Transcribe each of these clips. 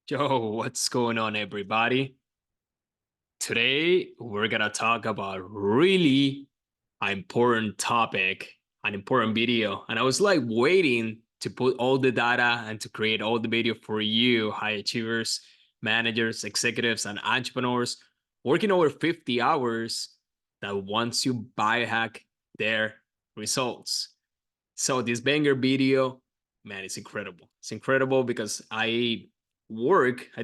Yo, what's going on, everybody? Today, we're gonna talk about really important topic, an important video. And I was like waiting to put all the data and to create all the video for you, high achievers, managers, executives, and entrepreneurs working over 50 hours that wants you biohack their results. So this banger video, man, it's incredible. It's incredible because I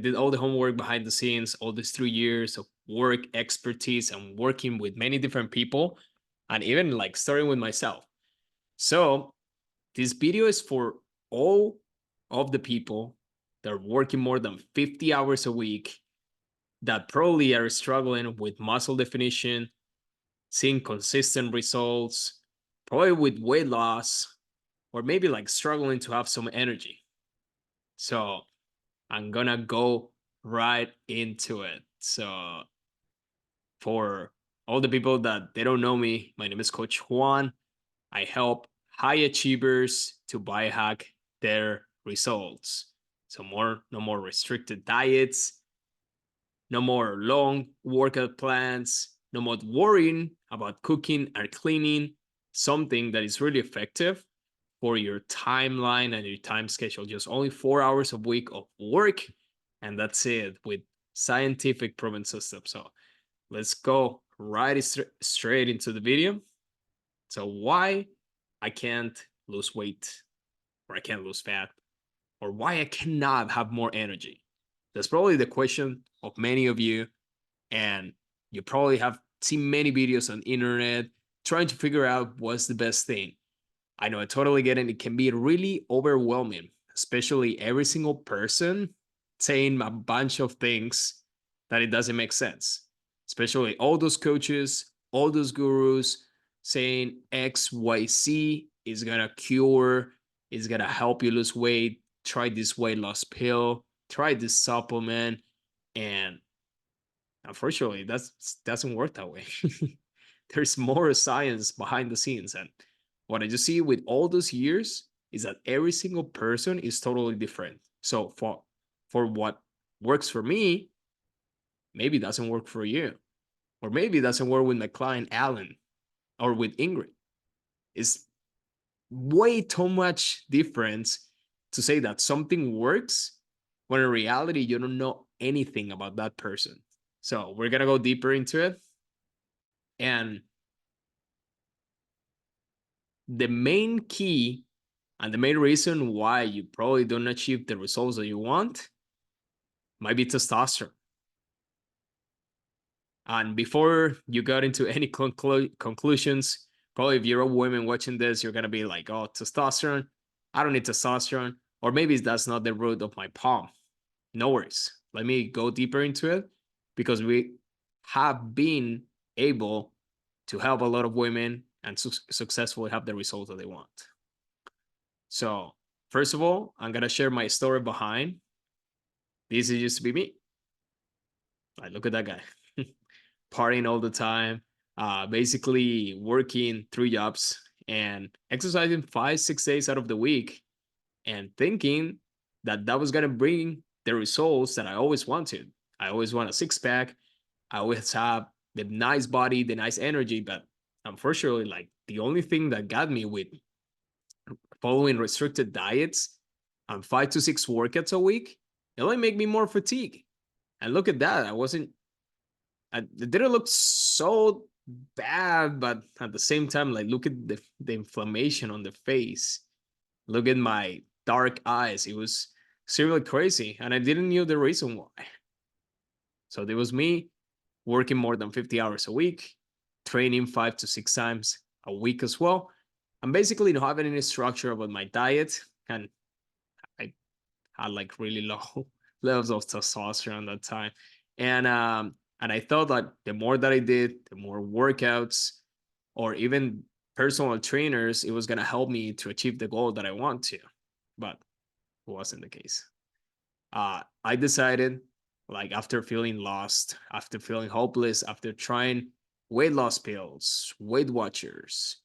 did all the homework behind the scenes, all these 3 years of work expertise and working with many different people and even like starting with myself. So this video is for all of the people that are working more than 50 hours a week that probably are struggling with muscle definition, seeing consistent results, probably with weight loss, or maybe like struggling to have some energy. So I'm gonna go right into it. So for all the people that they don't know me, my name is Coach Juan. I help high achievers to biohack their results. So no more restricted diets, no more long workout plans, no more worrying about cooking or cleaning, something that is really effective for your timeline and your time schedule. Just only 4 hours a week of work, and that's it with scientific proven system. So let's go right straight into the video. So why I can't lose weight, or I can't lose fat, or why I cannot have more energy. That's probably the question of many of you, and you probably have seen many videos on the internet trying to figure out what's the best thing. I know, I totally get it. It can be really overwhelming, especially every single person saying a bunch of things that it doesn't make sense. Especially all those coaches, all those gurus saying XYZ is gonna cure, is gonna help you lose weight. Try this weight loss pill, try this supplement, and unfortunately, that doesn't work that way. There's more science behind the scenes, and what I just see with all those years is that every single person is totally different. So for what works for me, maybe doesn't work for you, or maybe it doesn't work with my client Alan or with Ingrid. It's way too much difference to say that something works when in reality you don't know anything about that person. So we're gonna go deeper into it. And the main key and the main reason why you probably don't achieve the results that you want might be testosterone. And before you got into any conclusions, probably if you're a woman watching this, you're going to be like, oh, testosterone. I don't need testosterone. Or maybe that's not the root of my palm. No worries. Let me go deeper into it because we have been able to help a lot of women and successfully have the results that they want. So, first of all, I'm going to share my story behind. This used to be me. Like, look at that guy. Partying all the time, basically working 3 jobs and exercising 5, 6 days out of the week and thinking that that was going to bring the results that I always wanted. I always want a six pack. I always have the nice body, the nice energy. But unfortunately, like the only thing that got me with following restricted diets and 5 to 6 workouts a week, it only make me more fatigued. And look at that. It didn't look so bad, but at the same time, like look at the inflammation on the face. Look at my dark eyes. It was seriously crazy, and I didn't know the reason why. So there was me working more than 50 hours a week, training 5 to 6 times a week as well. I'm basically not having any structure about my diet, and I had like really low levels of testosterone at that time. And I thought that the more that I did, the more workouts or even personal trainers, it was gonna help me to achieve the goal that I want to. But it wasn't the case. I decided, like after feeling lost, after feeling hopeless, after trying weight loss pills, Weight Watchers,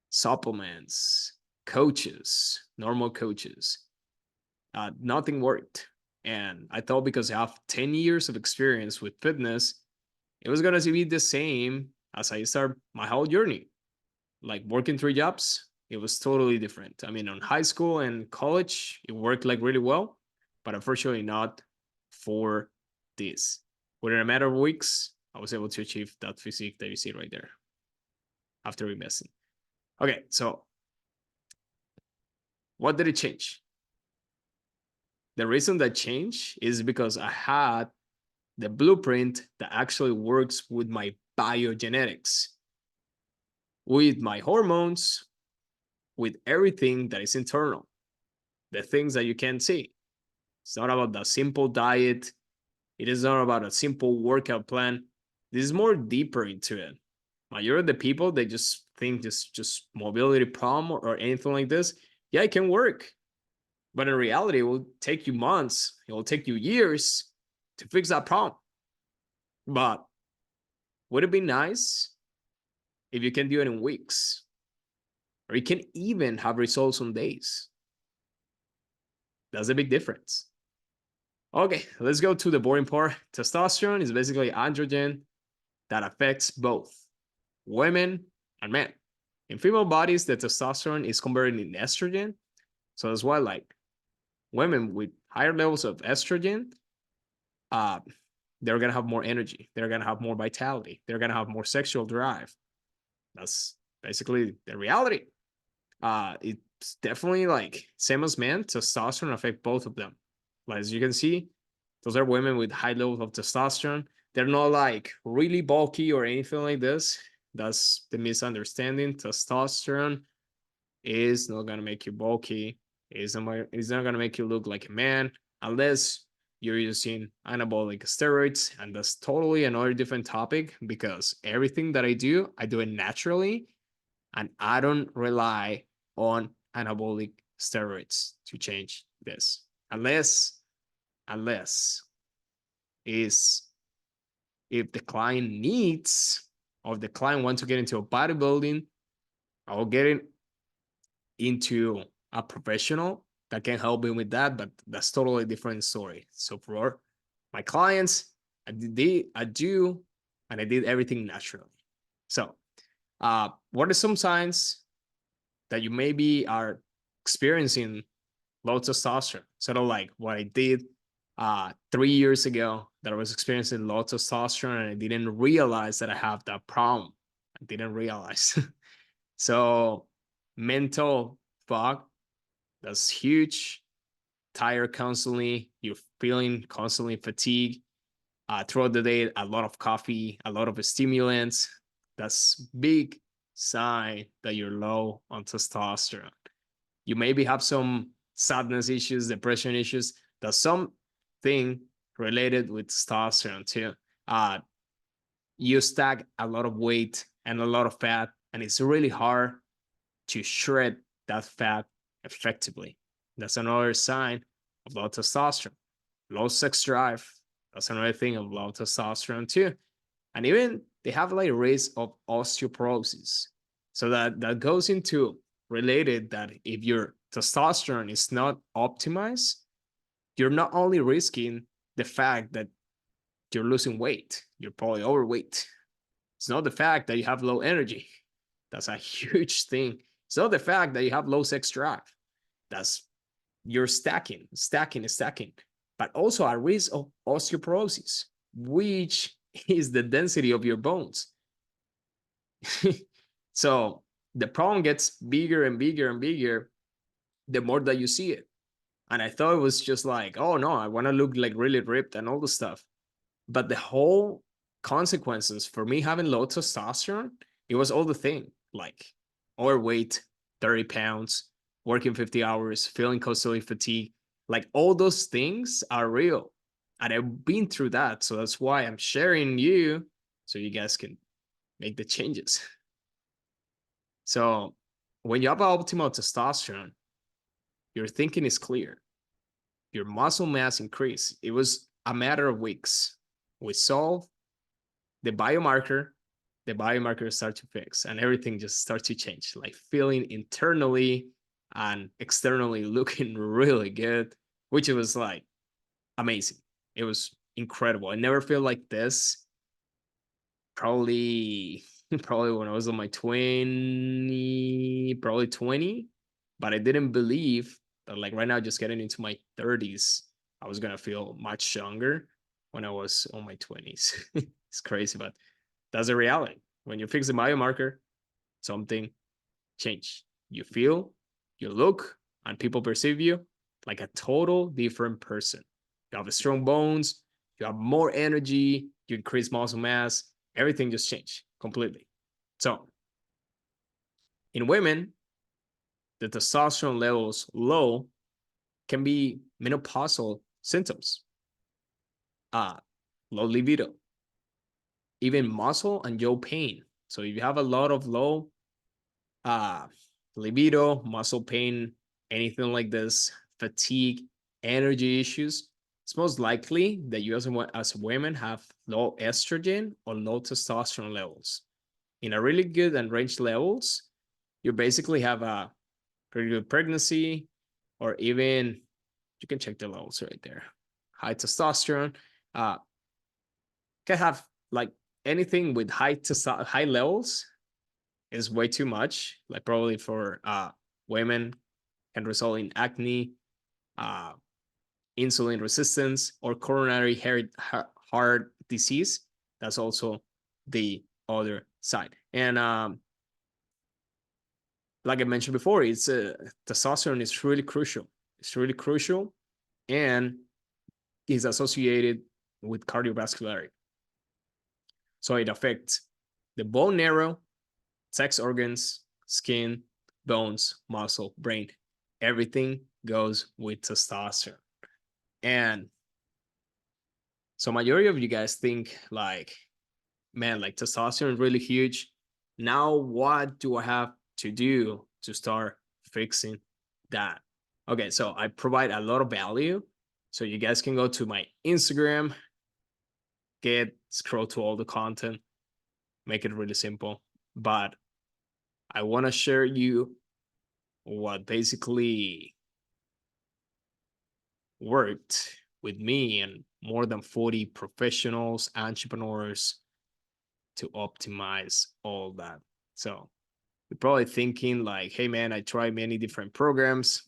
supplements, coaches, normal coaches, nothing worked. And I thought because I have 10 years of experience with fitness, it was going to be the same as I start my whole journey. Like working 3 jobs, it was totally different. I mean, on high school and college, it worked like really well, but unfortunately not for this. Within a matter of weeks, I was able to achieve that physique that you see right there after investing. Okay, so what did it change? The reason that changed is because I had the blueprint that actually works with my biogenetics, with my hormones, with everything that is internal, the things that you can't see. It's not about the simple diet. It is not about a simple workout plan. This is more deeper into it. Majority of the people, they just think this just mobility problem or anything like this. Yeah, it can work. But in reality, it will take you months. It will take you years to fix that problem. But would it be nice if you can do it in weeks? Or you can even have results on days? That's a big difference. Okay, let's go to the boring part. Testosterone is basically androgen that affects both women and men. In female bodies, the testosterone is converted in estrogen. So that's why, like, women with higher levels of estrogen, uh, they're gonna have more energy. They're gonna have more vitality. They're gonna have more sexual drive. That's basically the reality. It's definitely like same as men. Testosterone affect both of them. Like as you can see, those are women with high levels of testosterone. They're not like really bulky or anything like this. That's the misunderstanding. Testosterone is not gonna make you bulky. It's not gonna make you look like a man unless you're using anabolic steroids, and that's totally another different topic because everything that I do it naturally, and I don't rely on anabolic steroids to change this unless is if the client needs or if the client wants to get into a bodybuilding, I'll get it into a professional that can help him with that, but that's totally a different story. So for my clients, I do, and I did everything naturally. So, what are some signs that you maybe are experiencing low testosterone? Sort of like what I did 3 years ago, that I was experiencing low testosterone and I didn't realize that I have that problem. I didn't realize. So mental fog, that's huge. Tired constantly, you're feeling constantly fatigued. Throughout the day, a lot of coffee, a lot of stimulants. That's big sign that you're low on testosterone. You maybe have some sadness issues, depression issues. That's something related with testosterone too. Uh, you stack a lot of weight and a lot of fat, and it's really hard to shred that fat effectively. That's another sign of low testosterone. Low sex drive. That's another thing of low testosterone too. And even they have like risk of osteoporosis. So that goes into related that if your testosterone is not optimized, you're not only risking the fact that you're losing weight, you're probably overweight. It's not the fact that you have low energy. That's a huge thing. It's not the fact that you have low sex drive. That's you're stacking, but also a risk of osteoporosis, which is the density of your bones. So the problem gets bigger and bigger and bigger the more that you see it. And I thought it was just like, oh no, I want to look like really ripped and all the stuff. But the whole consequences for me having low testosterone, it was all the thing like overweight, 30 pounds, working 50 hours, feeling constantly fatigued. Like all those things are real. And I've been through that. So that's why I'm sharing you so you guys can make the changes. So when you have optimal testosterone, your thinking is clear. Your muscle mass increase. It was a matter of weeks. We solve the biomarkers start to fix and everything just starts to change, like feeling internally and externally looking really good, which it was like amazing. It was incredible. I never feel like this. Probably, probably when I was on my 20, but I didn't believe that like right now, just getting into my 30s, I was gonna feel much younger when I was on my 20s. It's crazy, but that's the reality. When you fix the biomarker, something change. You feel, you look, and people perceive you like a total different person. You have strong bones, you have more energy, you increase muscle mass, everything just changed completely. So, in women, the testosterone levels low can be menopausal symptoms, uh, low libido, even muscle and jaw pain. So, if you have a lot of low uh, libido, muscle pain, anything like this, fatigue, energy issues, it's most likely that you as women have low estrogen or low testosterone levels. In a really good and range levels, you basically have a pretty good pregnancy, or even you can check the levels right there. High testosterone uh, can have like anything with high levels is way too much. Like probably for women can result in acne, uh, insulin resistance, or coronary heart disease. That's also the other side. And like I mentioned before, it's testosterone is really crucial. It's really crucial, and is associated with cardiovascularity. So it affects the bone marrow, sex organs, skin, bones, muscle, brain. Everything goes with testosterone. And so majority of you guys think like, man, like testosterone is really huge. Now what do I have to do to start fixing that? Okay, so I provide a lot of value. So you guys can go to my Instagram, scroll to all the content, make it really simple. But I want to share you what basically worked with me and more than 40 professionals, entrepreneurs to optimize all that. So you're probably thinking like, hey man, I tried many different programs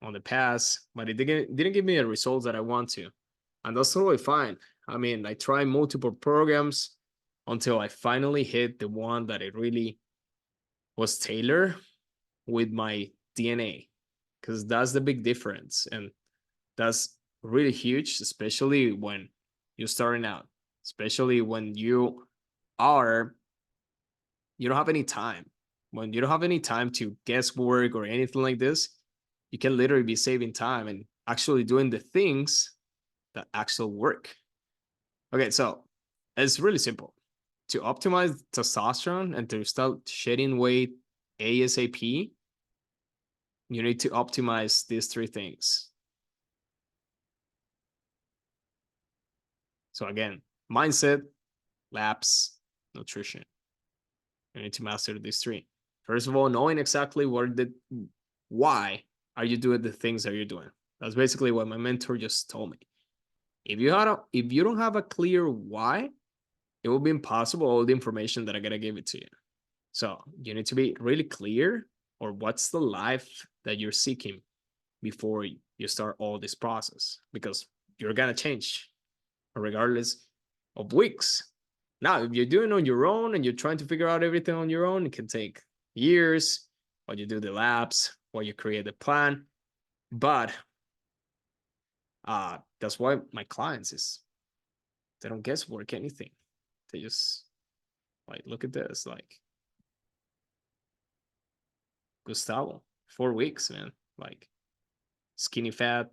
on the past, but it didn't give me the results that I want to. And that's totally fine. I mean, I tried multiple programs until I finally hit the one that it really was tailored with my DNA, because that's the big difference. And that's really huge, especially when you're starting out, especially when are, you don't have any time. When you don't have any time to guesswork or anything like this, you can literally be saving time and actually doing the things that actually work. Okay, so it's really simple. To optimize testosterone and to start shedding weight ASAP, you need to optimize these three things. So again, mindset, labs, nutrition. You need to master these three. First of all, knowing exactly why are you doing the things that you're doing. That's basically what my mentor just told me. If you don't have a clear why, it will be impossible all the information that I gotta give it to you. So you need to be really clear, or what's the life that you're seeking before you start all this process, because you're gonna change regardless of weeks. Now, if you're doing it on your own and you're trying to figure out everything on your own, it can take years while you do the labs, while you create the plan. But that's why my clients is they don't guesswork anything. They just like look at this, like Gustavo, 4 weeks, man. Like skinny fat.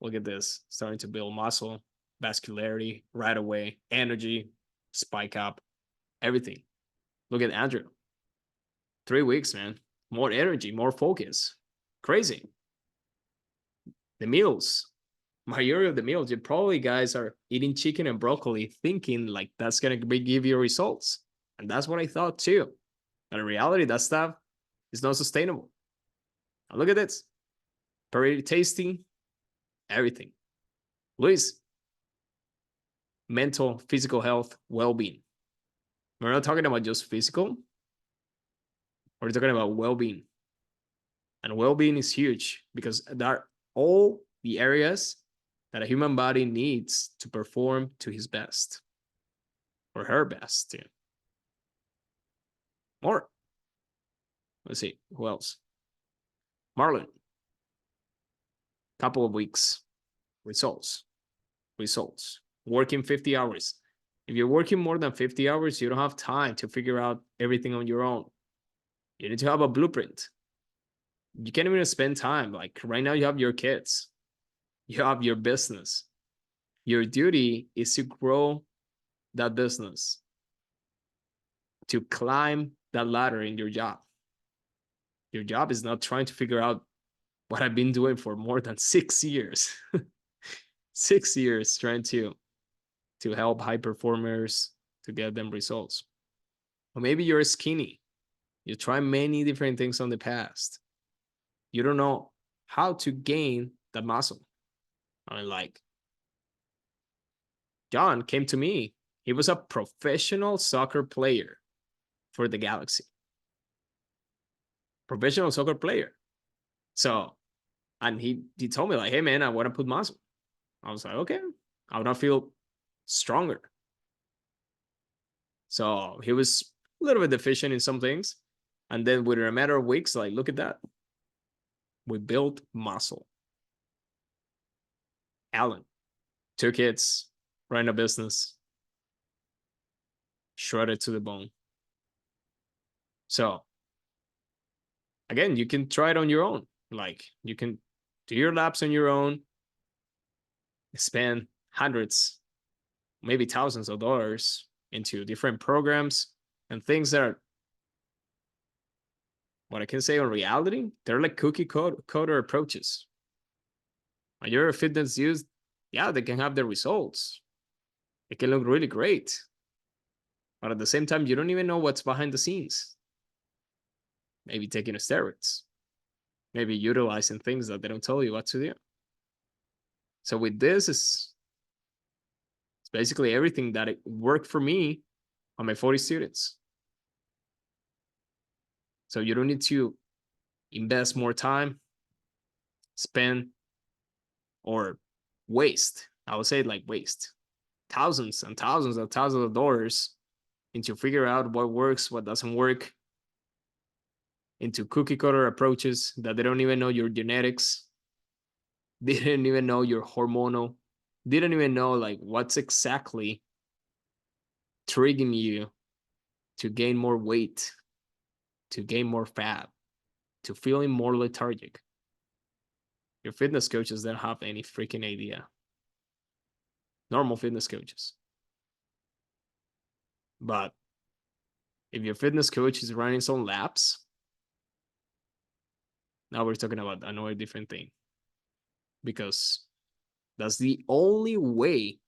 Look at this, starting to build muscle, vascularity right away, energy, spike up, everything. Look at Andrew, 3 weeks, man. More energy, more focus. Crazy. The meals, majority of the meals, you probably guys are eating chicken and broccoli thinking like that's going to give you results. And that's what I thought too. But in reality, that stuff is not sustainable. And look at this. Very tasty, everything. Luis, mental, physical health, well-being. We're not talking about just physical. We're talking about well-being. And well-being is huge because that are all the areas that a human body needs to perform to his best or her best too. More. Let's see, who else? Marlon. Couple of weeks. Results. Results. Working 50 hours. If you're working more than 50 hours, you don't have time to figure out everything on your own. You need to have a blueprint. You can't even spend time. Like right now, you have your kids, you have your business. Your duty is to grow that business, to climb that ladder in your job. Your job is not trying to figure out what I've been doing for more than 6 years. 6 years trying to help high performers to get them results. Or maybe you're skinny. You try many different things on the past. You don't know how to gain that muscle. I mean, like John came to me. He was a professional soccer player for the Galaxy. Professional soccer player. So, and he told me like, hey man, I want to put muscle. I was like, okay, I want to feel stronger. So he was a little bit deficient in some things. And then within a matter of weeks, like, look at that. We built muscle. Alan, 2 kids, running a business, shredded to the bone. So again, you can try it on your own. Like you can do your laps on your own, spend hundreds, maybe thousands of dollars into different programs and things that are, what I can say on reality, they're like cookie cutter approaches. When you're a fitness dude, yeah, they can have the results. It can look really great. But at the same time, you don't even know what's behind the scenes. Maybe taking steroids, maybe utilizing things that they don't tell you what to do. So with this, it's basically everything that it worked for me on my 40 students. So you don't need to invest more time, spend, or waste. I would say like waste thousands and thousands and thousands of dollars into figure out what works, what doesn't work, into cookie cutter approaches that they don't even know your genetics, didn't even know your hormonal, didn't even know like what's exactly triggering you to gain more weight, to gain more fat, to feeling more lethargic. Your fitness coaches don't have any freaking idea. Normal fitness coaches. But if your fitness coach is running some laps, now we're talking about another different thing. Because that's the only way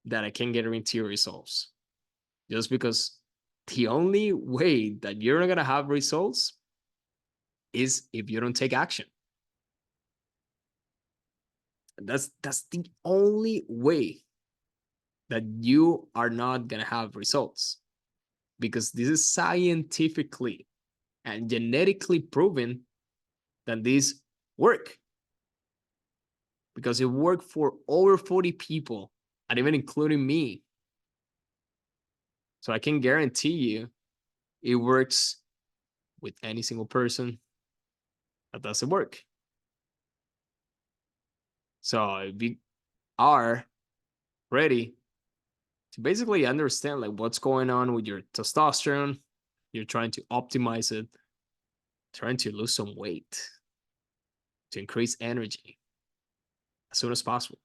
that I can guarantee results. Just because the only way that you're not going to have results is if you don't take action. That's the only way that you are not going to have results, because this is scientifically and genetically proven that these work, because it worked for over 40 people and even including me. So I can guarantee you it works with any single person that doesn't work. So if you are ready to basically understand like what's going on with your testosterone, you're trying to optimize it, trying to lose some weight, to increase energy as soon as possible,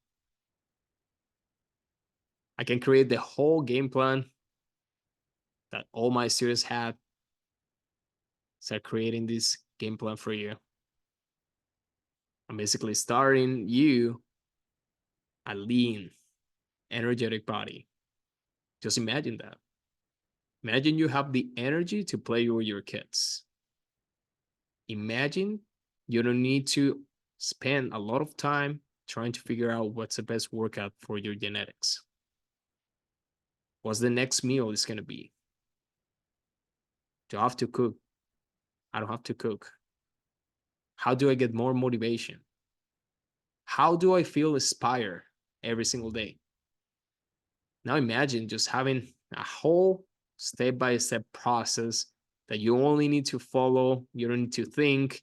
I can create the whole game plan that all my students had. Start creating this game plan for you. I'm basically starting you a lean, energetic body. Just imagine that. Imagine you have the energy to play with your kids. Imagine you don't need to spend a lot of time trying to figure out what's the best workout for your genetics. What's the next meal is going to be? Do I have to cook? I don't have to cook. How do I get more motivation? How do I feel inspired every single day? Now imagine just having a whole step-by-step process that you only need to follow. You don't need to think.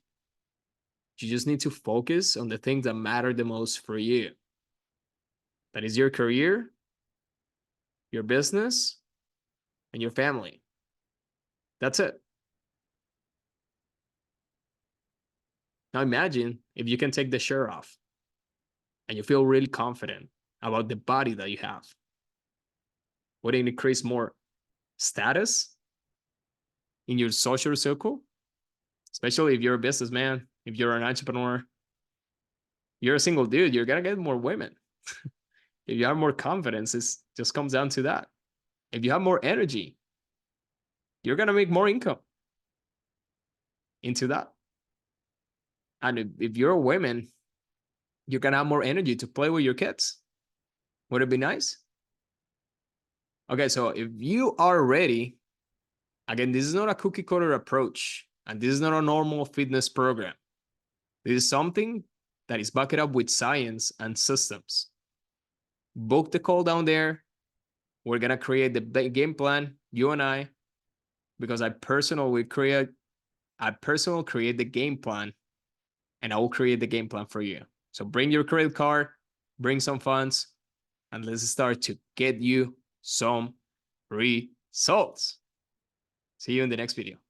You just need to focus on the things that matter the most for you. That is your career, your business, and your family. That's it. Now imagine if you can take the shirt off and you feel really confident about the body that you have. Would it increase more status in your social circle? Especially if you're a businessman, if you're an entrepreneur, you're a single dude, you're going to get more women. If you have more confidence, it just comes down to that. If you have more energy, you're going to make more income into that. And if you're a woman, you're going to have more energy to play with your kids. Would it be nice? Okay, so if you are ready, again, this is not a cookie cutter approach, and this is not a normal fitness program. This is something that is backed up with science and systems. Book the call down there. We're going to create the game plan, you and I, because I personally create the game plan, and I will create the game plan for you. So bring your credit card, bring some funds, and let's start to get you some results. See you in the next video.